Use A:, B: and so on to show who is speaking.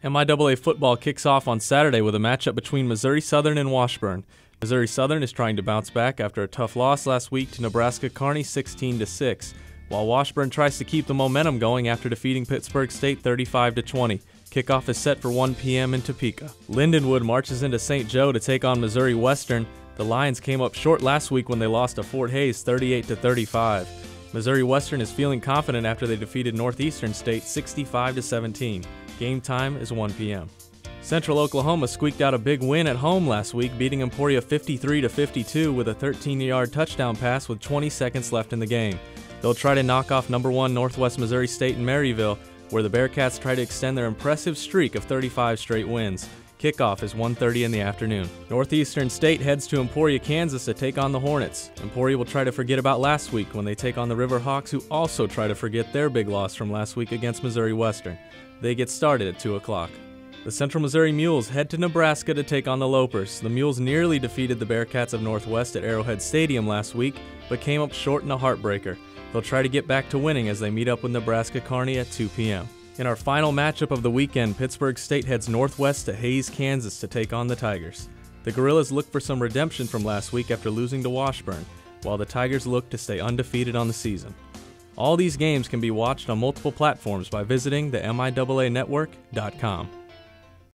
A: MIAA football kicks off on Saturday with a matchup between Missouri Southern and Washburn. Missouri Southern is trying to bounce back after a tough loss last week to Nebraska Kearney 16-6, while Washburn tries to keep the momentum going after defeating Pittsburg State 35-20. Kickoff is set for 1 p.m. in Topeka. Lindenwood marches into St. Joe to take on Missouri Western. The Lions came up short last week when they lost to Fort Hays 38-35. Missouri Western is feeling confident after they defeated Northeastern State 65-17. Game time is 1 p.m. Central Oklahoma squeaked out a big win at home last week, beating Emporia 53-52 with a 13-yard touchdown pass with 20 seconds left in the game. They'll try to knock off number 1 Northwest Missouri State in Maryville, where the Bearcats try to extend their impressive streak of 35 straight wins. Kickoff is 1:30 in the afternoon. Northeastern State heads to Emporia, Kansas to take on the Hornets. Emporia will try to forget about last week when they take on the Riverhawks, who also try to forget their big loss from last week against Missouri Western. They get started at 2 o'clock. The Central Missouri Mules head to Nebraska to take on the Lopers. The Mules nearly defeated the Bearcats of Northwest at Arrowhead Stadium last week, but came up short in a heartbreaker. They'll try to get back to winning as they meet up with Nebraska Kearney at 2 p.m. In our final matchup of the weekend, Pittsburg State heads northwest to Hays, Kansas to take on the Tigers. The Gorillas look for some redemption from last week after losing to Washburn, while the Tigers look to stay undefeated on the season. All these games can be watched on multiple platforms by visiting the MIAA network.com.